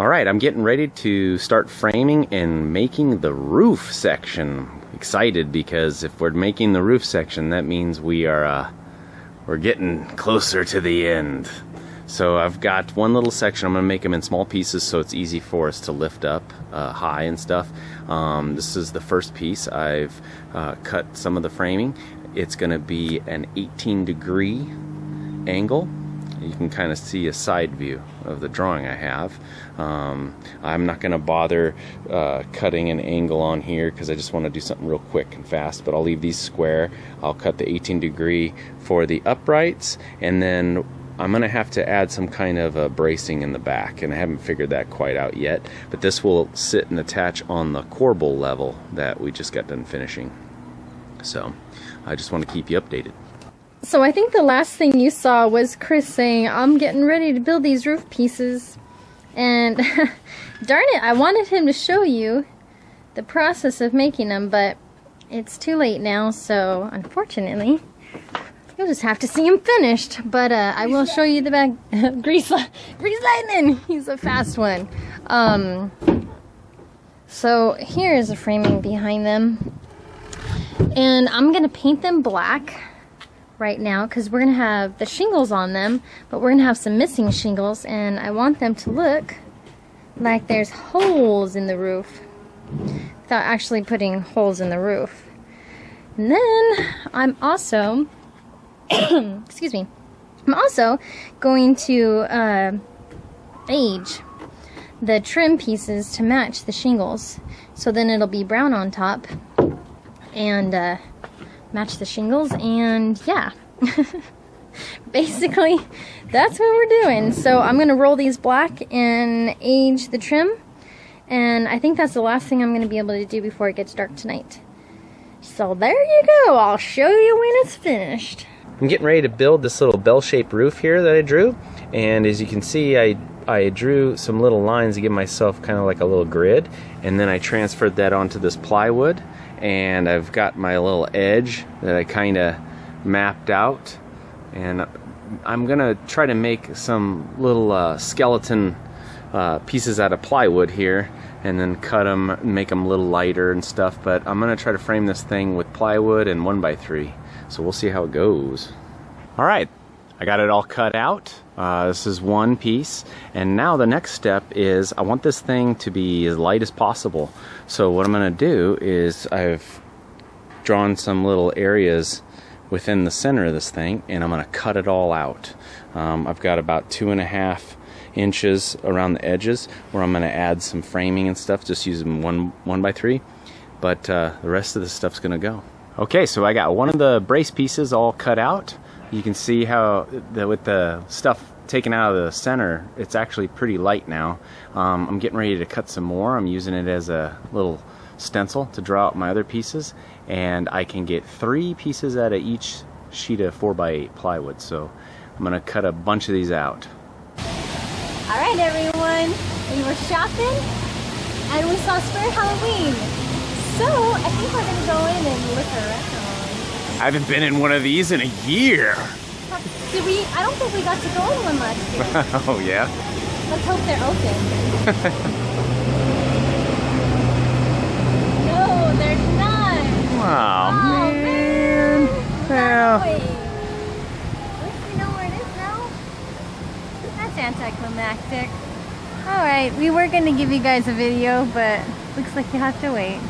Alright, I'm getting ready to start framing and making the roof section. Excited because if we're making the roof section, that means we're getting closer to the end. So I've got one little section. I'm going to make them in small pieces so it's easy for us to lift up high and stuff. This is the first piece. I've cut some of the framing. It's going to be an 18-degree angle. You can kind of see a side view of the drawing I have. I'm not going to bother cutting an angle on here because I just want to do something real quick and fast, but I'll leave these square. I'll cut the 18-degree for the uprights, and then I'm going to have to add some kind of bracing in the back, and I haven't figured that quite out yet, but this will sit and attach on the corbel level that we just got done finishing. So I just want to keep you updated. So I think the last thing you saw was Chris saying, I'm getting ready to build these roof pieces. And darn it, I wanted him to show you the process of making them, but it's too late now, so unfortunately, you'll just have to see him finished. But I will show you the back. Grease Lightning! He's a fast one. So here's the framing behind them. And I'm going to paint them black right now because we're gonna have the shingles on them, but we're gonna have some missing shingles, and I want them to look like there's holes in the roof without actually putting holes in the roof. And then I'm also excuse me, I'm also going to age the trim pieces to match the shingles, so then it'll be brown on top and match the shingles, and yeah. Basically, that's what we're doing. So I'm going to roll these black and age the trim, and I think that's the last thing I'm going to be able to do before it gets dark tonight. So there you go. I'll show you when it's finished. I'm getting ready to build this little bell-shaped roof here that I drew, and as you can see, I drew some little lines to give myself kind of like a little grid, and then I transferred that onto this plywood. And I've got my little edge that I kind of mapped out, and I'm gonna try to make some little skeleton pieces out of plywood here, and then cut them and make them a little lighter and stuff. But I'm gonna try to frame this thing with plywood and 1x3, so we'll see how it goes. Alright, I got it all cut out. This is one piece, and now the next step is I want this thing to be as light as possible. So what I'm going to do is I've drawn some little areas within the center of this thing, and I'm going to cut it all out. I've got about 2.5 inches around the edges where I'm going to add some framing and stuff, just using 1x3, but the rest of the stuff's going to go. Okay, so I got one of the brace pieces all cut out. You can see how with the stuff taken out of the center, it's actually pretty light now. I'm getting ready to cut some more. I'm using it as a little stencil to draw out my other pieces, and I can get 3 pieces out of each sheet of 4x8 plywood, so I'm going to cut a bunch of these out. Alright everyone, we were shopping and we saw Spirit Halloween, so I think we're going to go in and look around. I haven't been in one of these in a year. Did we? I don't think we got to go in one last year. Oh yeah? Let's hope they're open. No, they're not. Oh man. Well. At least we know where it is now. That's anticlimactic. Alright, we were going to give you guys a video, but looks like you have to wait.